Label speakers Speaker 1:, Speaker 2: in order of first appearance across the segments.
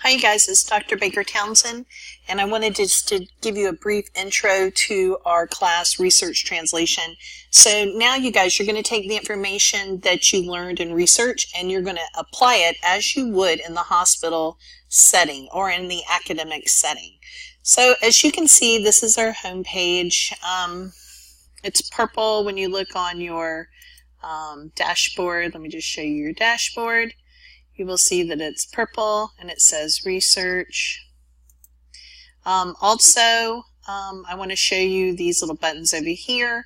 Speaker 1: Hi you guys, it's Dr. Baker Townsend, and I wanted just to give you a brief intro to our class, Research Translation. So now you guys, you're going to take the information that you learned in research and you're going to apply it as you would in the hospital setting or in the academic setting. So as you can see, this is our home page. It's purple when you look on your dashboard. Let me just show you your dashboard. You will see that it's purple and it says research. I want to show you these little buttons over here.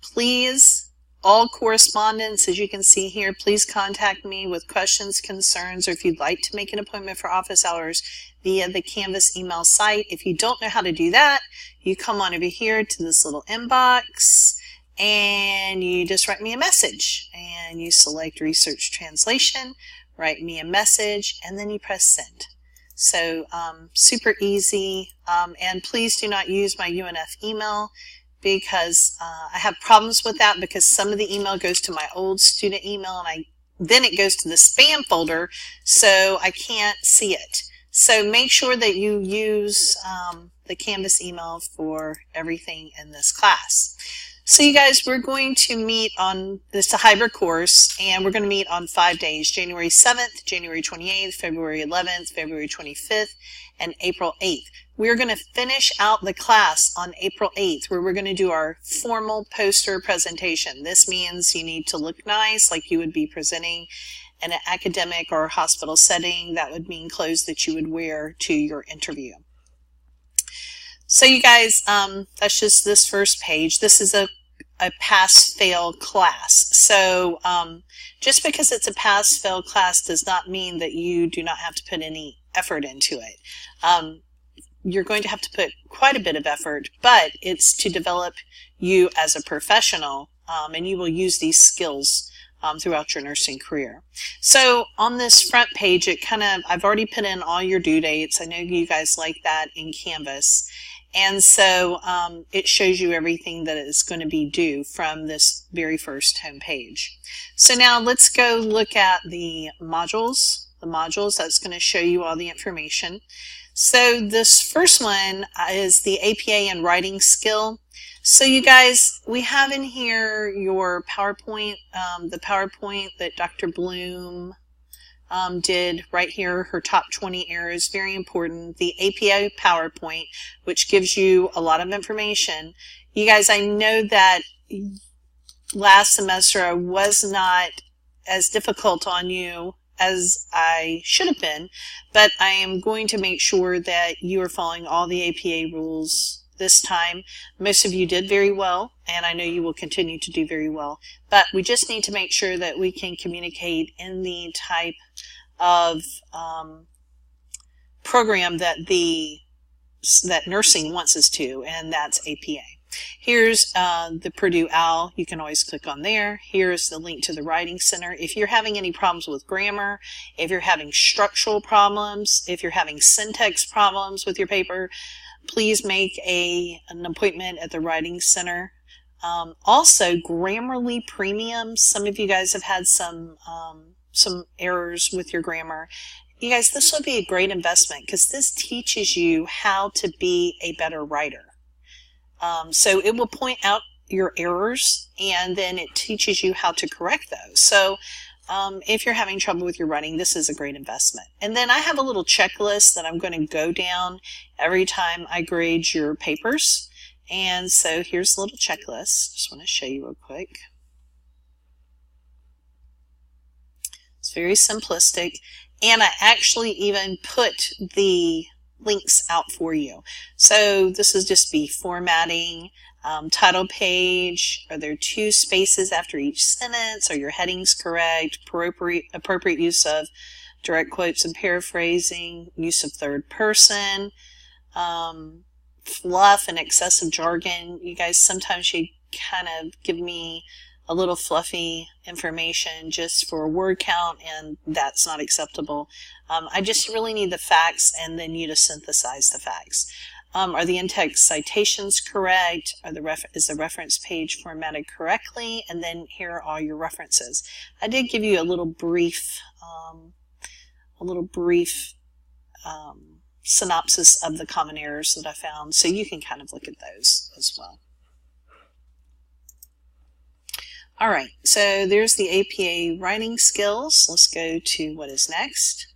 Speaker 1: Please, all correspondence, as you can see here, please contact me with questions, concerns, or if you'd like to make an appointment for office hours via the Canvas email site. If you don't know how to do that, you come on over here to this little inbox and you just write me a message and you select Research Translation. Write me a message, and then you press send. So super easy, and please do not use my UNF email because I have problems with that because some of the email goes to my old student email and then it goes to the spam folder, so I can't see it. So make sure that you use the Canvas email for everything in this class. So you guys, we're going to meet on this hybrid course, and we're going to meet on 5 days, January 7th, January 28th, February 11th, February 25th, and April 8th. We're going to finish out the class on April 8th, where we're going to do our formal poster presentation. This means you need to look nice, like you would be presenting in an academic or hospital setting. That would mean clothes that you would wear to your interview. So you guys, that's just this first page. This is a pass-fail class. So just because it's a pass-fail class does not mean that you do not have to put any effort into it. You're going to have to put quite a bit of effort, but it's to develop you as a professional, and you will use these skills throughout your nursing career. So on this front page, I've already put in all your due dates. I know you guys like that in Canvas. And so it shows you everything that is going to be due from this very first home page. So now let's go look at the modules. The modules, that's going to show you all the information. So this first one is the APA and writing skill. So you guys, we have in here your PowerPoint, the PowerPoint that Dr. Bloom did right here, her top 20 errors, very important. The APA PowerPoint, which gives you a lot of information. You guys, I know that last semester I was not as difficult on you as I should have been, but I am going to make sure that you are following all the APA rules this time. Most of you did very well, and I know you will continue to do very well, but we just need to make sure that we can communicate in the type of program that nursing wants us to, and that's APA. Here's the Purdue Owl. You can always click on there. Here's the link to the Writing Center. If you're having any problems with grammar, if you're having structural problems, if you're having syntax problems with your paper, please make an appointment at the Writing Center. Also, Grammarly Premium. Some of you guys have had some errors with your grammar. You guys, this would be a great investment because this teaches you how to be a better writer. So it will point out your errors and then it teaches you how to correct those. So if you're having trouble with your writing, this is a great investment. And then I have a little checklist that I'm going to go down every time I grade your papers. And so here's the little checklist. Just want to show you real quick. It's very simplistic, and I actually even put the links out for you. So this is just be formatting, title page, are there 2 spaces after each sentence, are your headings correct, appropriate use of direct quotes and paraphrasing, use of third person, fluff and excessive jargon. You guys, sometimes you kind of give me a little fluffy information just for a word count, and that's not acceptable. I just really need the facts and then you to synthesize the facts. Are the in-text citations correct? Is the reference page formatted correctly? And then here are all your references. I did give you a little brief synopsis of the common errors that I found, so you can kind of look at those as well. All right, so there's the APA writing skills. Let's go to what is next.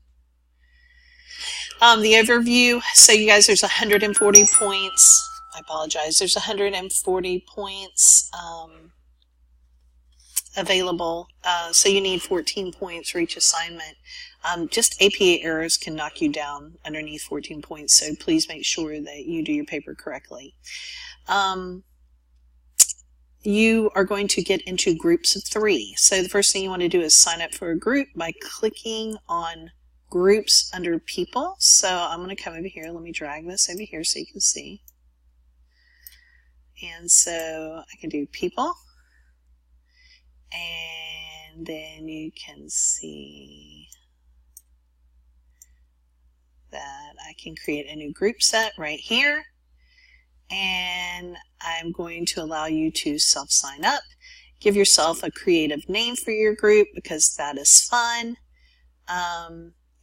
Speaker 1: The overview. So you guys, there's 140 points. I apologize. There's 140 points available. So you need 14 points for each assignment. Just APA errors can knock you down underneath 14 points, so please make sure that you do your paper correctly. You are going to get into groups of 3. So the first thing you want to do is sign up for a group by clicking on groups under people. So I'm going to come over here. Let me drag this over here so you can see. And so I can do people. And then you can see that I can create a new group set right here. And I'm going to allow you to self-sign up. Give yourself a creative name for your group because that is fun.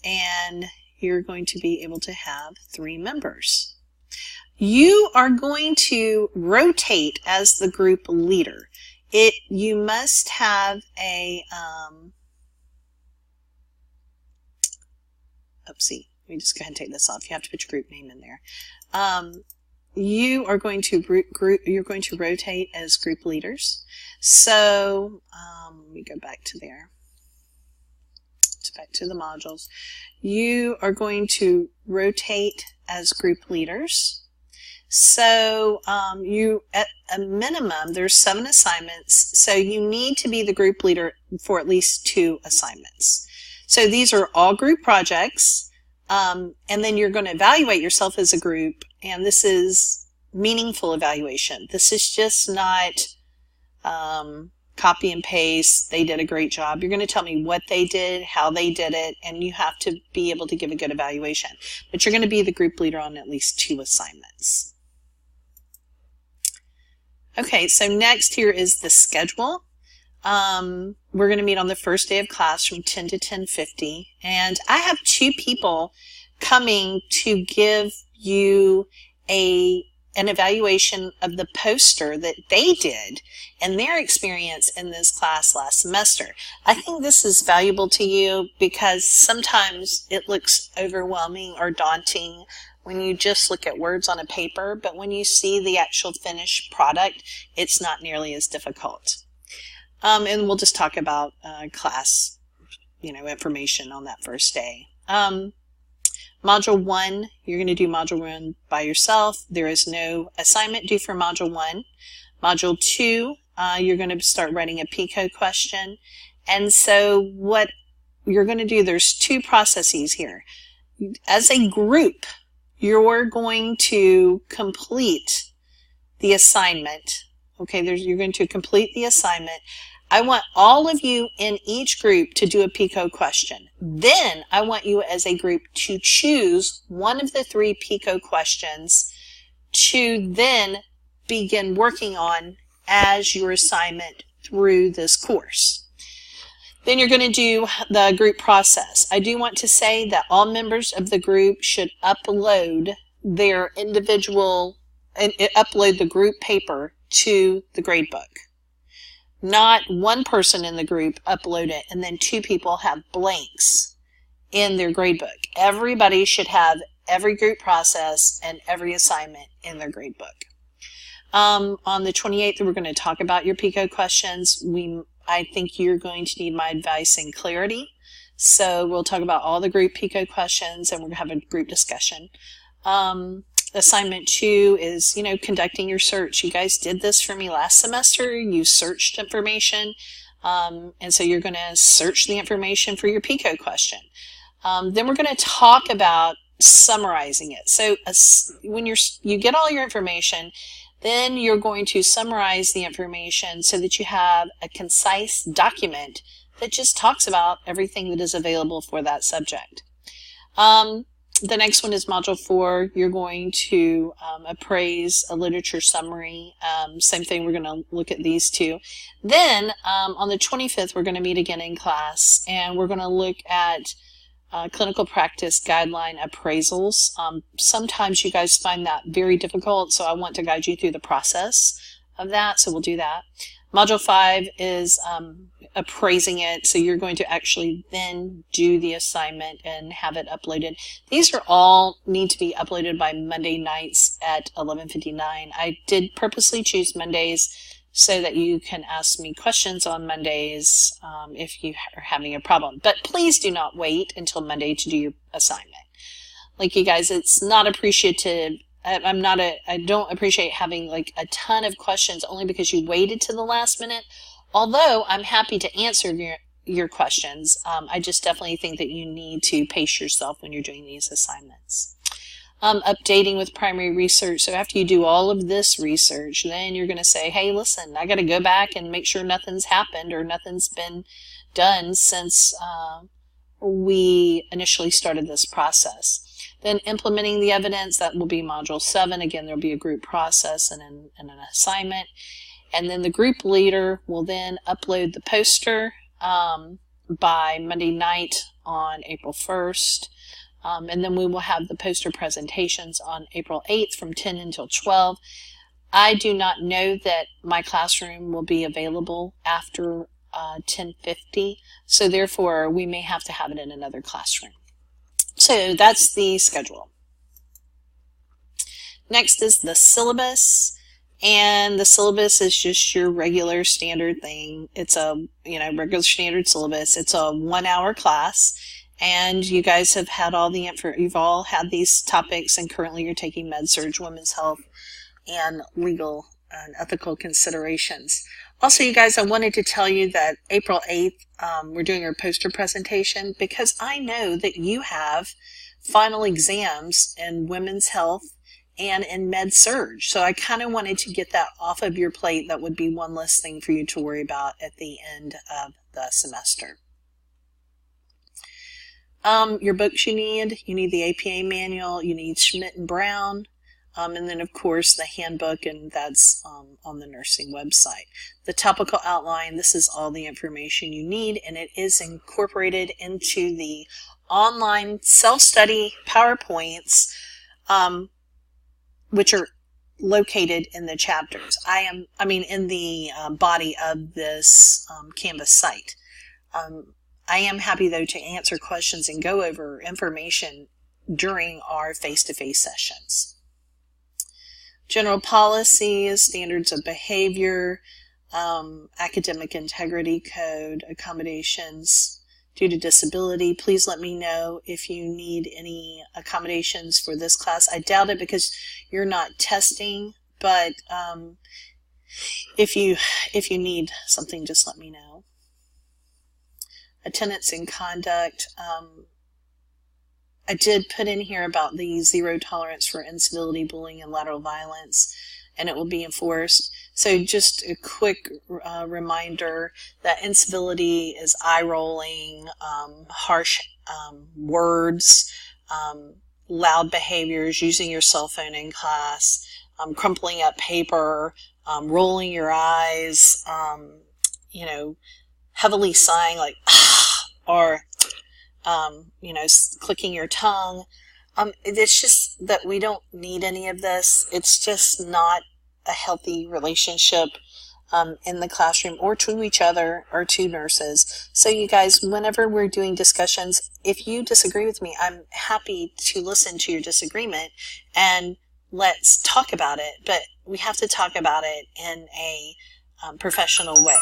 Speaker 1: And you're going to be able to have 3 members. You are going to rotate as the group leader. You must have a, oopsie, let me just go ahead and take this off. You have to put your group name in there. You are going to rotate as group leaders. So let me go back to there. Back to the modules. You are going to rotate as group leaders. So you, at a minimum, there's 7 assignments. So you need to be the group leader for at least 2 assignments. So these are all group projects. And then you're going to evaluate yourself as a group. And this is meaningful evaluation. This is just not copy and paste. They did a great job. You're going to tell me what they did, how they did it, and you have to be able to give a good evaluation. But you're going to be the group leader on at least 2 assignments. Okay, so next here is the schedule. We're going to meet on the first day of class from 10 to 10:50. And I have 2 people coming to give you an evaluation of the poster that they did and their experience in this class last semester. I think this is valuable to you because sometimes it looks overwhelming or daunting when you just look at words on a paper, but when you see the actual finished product, it's not nearly as difficult. And we'll just talk about class, information on that first day. Module 1, you're going to do Module 1 by yourself. There is no assignment due for Module 1. Module 2, you're going to start writing a PICO question. And so what you're going to do, there's 2 processes here. As a group, you're going to complete the assignment. Okay, you're going to complete the assignment. I want all of you in each group to do a PICO question. Then I want you as a group to choose one of the 3 PICO questions to then begin working on as your assignment through this course. Then you're going to do the group process. I do want to say that all members of the group should upload their individual and upload the group paper to the gradebook. Not one person in the group upload it and then 2 people have blanks in their gradebook. Everybody should have every group process and every assignment in their gradebook. On the 28th, we're going to talk about your PICO questions. I think you're going to need my advice and clarity. So we'll talk about all the group PICO questions and we're going to have a group discussion. Assignment 2 is, conducting your search. You guys did this for me last semester. You searched information. And so you're going to search the information for your PICO question. Then we're going to talk about summarizing it. So when you get all your information, then you're going to summarize the information so that you have a concise document that just talks about everything that is available for that subject. The next one is Module 4. You're going to appraise a literature summary. Same thing, we're going to look at these 2. Then on the 25th, we're going to meet again in class, and we're going to look at clinical practice guideline appraisals. Sometimes you guys find that very difficult, so I want to guide you through the process of that, so we'll do that. Module 5 is appraising it, so you're going to actually then do the assignment and have it uploaded. These are all need to be uploaded by Monday nights at 11:59. I did purposely choose Mondays so that you can ask me questions on Mondays if you are having a problem. But please do not wait until Monday to do your assignment. Like, you guys, it's not appreciative. I don't appreciate having like a ton of questions only because you waited to the last minute. Although I'm happy to answer your questions, I just definitely think that you need to pace yourself when you're doing these assignments. Updating with primary research. So after you do all of this research, then you're going to say, hey, listen, I got to go back and make sure nothing's happened or nothing's been done since we initially started this process. Then implementing the evidence, that will be Module 7. Again, there'll be a group process and an assignment. And then the group leader will then upload the poster by Monday night on April 1st. And then we will have the poster presentations on April 8th from 10 until 12. I do not know that my classroom will be available after 10:50, so therefore we may have to have it in another classroom. So that's the schedule. Next is the syllabus, and the syllabus is just your regular standard thing. It's a regular standard syllabus. It's a 1-hour class, and you guys have had all the you've all had these topics, and currently you're taking med surg, women's health, and legal and ethical considerations. Also, you guys, I wanted to tell you that April 8th, we're doing our poster presentation because I know that you have final exams in women's health and in med surg. So I kind of wanted to get that off of your plate. That would be one less thing for you to worry about at the end of the semester. Your books you need the APA manual, you need Schmidt and Brown, and then of course the handbook, and that's on the nursing website. The topical outline, this is all the information you need, and it is incorporated into the online self-study PowerPoints, which are located in the chapters. In the body of this Canvas site. I am happy, though, to answer questions and go over information during our face-to-face sessions. General policies, standards of behavior, academic integrity code, accommodations due to disability. Please let me know if you need any accommodations for this class. I doubt it because you're not testing, but if you need something, just let me know. Attendance and conduct. I did put in here about the zero tolerance for incivility, bullying, and lateral violence, and it will be enforced. So just a quick reminder that incivility is eye-rolling, harsh words, loud behaviors, using your cell phone in class, crumpling up paper, rolling your eyes, heavily sighing like or clicking your tongue. It's just that we don't need any of this. It's just not a healthy relationship in the classroom or to each other or to nurses. So you guys, whenever we're doing discussions, if you disagree with me, I'm happy to listen to your disagreement and let's talk about it, but we have to talk about it in a professional way.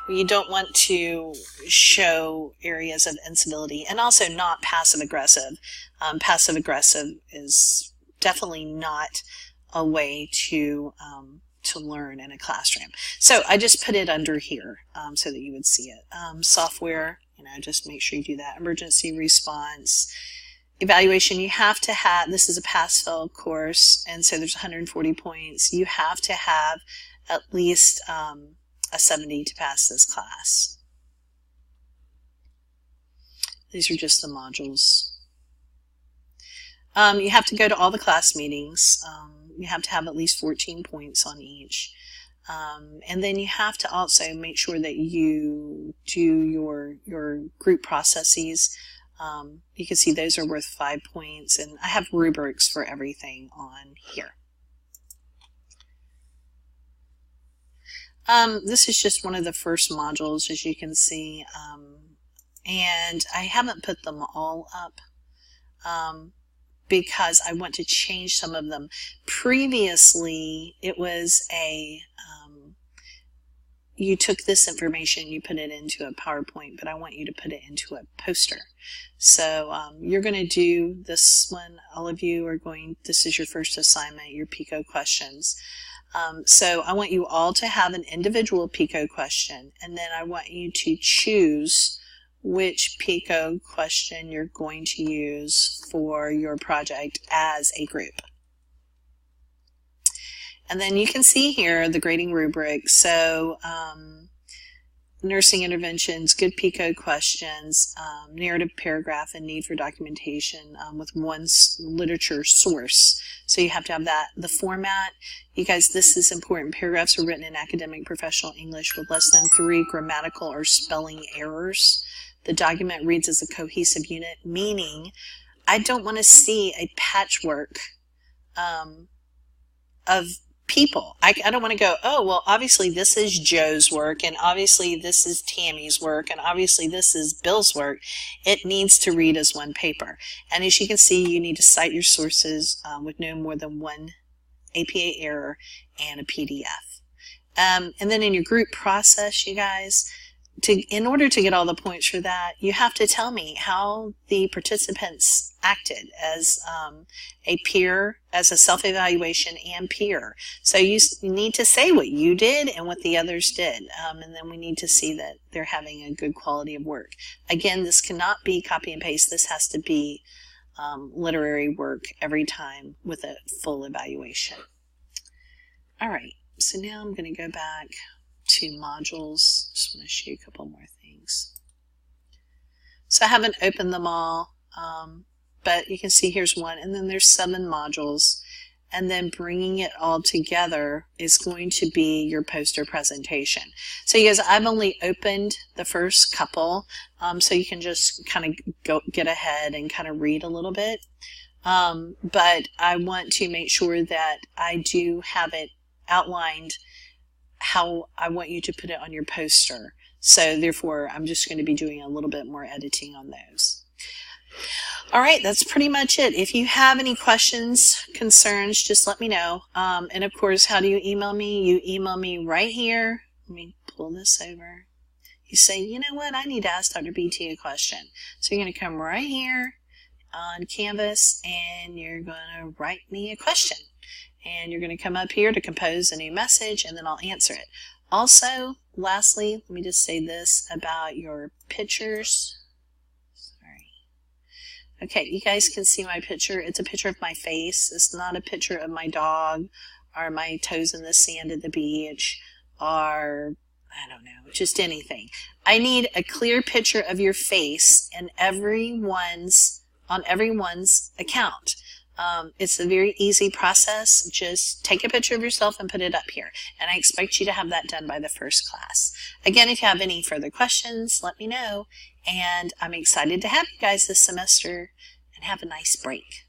Speaker 1: You don't want to show areas of incivility, and also not passive-aggressive. Passive-aggressive is definitely not a way to learn in a classroom. So I just put it under here so that you would see it. Software, just make sure you do that. Emergency response. Evaluation, you have to have, this is a pass-fail course, and so there's 140 points. You have to have at least a 70 to pass this class. These are just the modules. You have to go to all the class meetings. You have to have at least 14 points on each. And then you have to also make sure that you do your group processes. You can see those are worth 5 points, and I have rubrics for everything on here. This is just one of the first modules, as you can see, and I haven't put them all up because I want to change some of them. Previously, it was you took this information, you put it into a PowerPoint, but I want you to put it into a poster. So you're going to do this one. All of you are this is your first assignment, your PICO questions. So I want you all to have an individual PICO question, and then I want you to choose which PICO question you're going to use for your project as a group. And then you can see here the grading rubric. So nursing interventions, good PICO questions, narrative paragraph, and need for documentation with one literature source. So you have to have that. The format, you guys, this is important. Paragraphs are written in academic professional English with less than 3 grammatical or spelling errors. The document reads as a cohesive unit, meaning I don't want to see a patchwork of people. I don't want to go, oh, well, obviously this is Joe's work, and obviously this is Tammy's work, and obviously this is Bill's work. It needs to read as one paper. And as you can see, you need to cite your sources with no more than 1 APA error and a PDF. And then in your group process, you guys, in order to get all the points for that, you have to tell me how the participants acted as a peer, as a self-evaluation and peer. So you need to say what you did and what the others did, and then we need to see that they're having a good quality of work. Again, this cannot be copy and paste. This has to be literary work every time with a full evaluation. All right, so now I'm going to go back to modules. Just want to show you a couple more things. So I haven't opened them all, but you can see here's one, and then there's 7 modules, and then bringing it all together is going to be your poster presentation. So you guys, I've only opened the first couple, so you can just kind of get ahead and kind of read a little bit, but I want to make sure that I do have it outlined how I want you to put it on your poster. So therefore, I'm just going to be doing a little bit more editing on those. All right, that's pretty much it. If you have any questions, concerns, just let me know. And of course, how do you email me? You email me right here. Let me pull this over. You say, you know what, I need to ask Dr. BT a question. So you're going to come right here on Canvas, and you're going to write me a question. And you're going to come up here to compose a new message, and then I'll answer it. Also, lastly, let me just say this about your pictures. Sorry. Okay, you guys can see my picture. It's a picture of my face. It's not a picture of my dog or my toes in the sand at the beach or, I don't know, just anything. I need a clear picture of your face in on everyone's account. It's a very easy process. Just take a picture of yourself and put it up here. And I expect you to have that done by the first class. Again, if you have any further questions, let me know. And I'm excited to have you guys this semester, and have a nice break.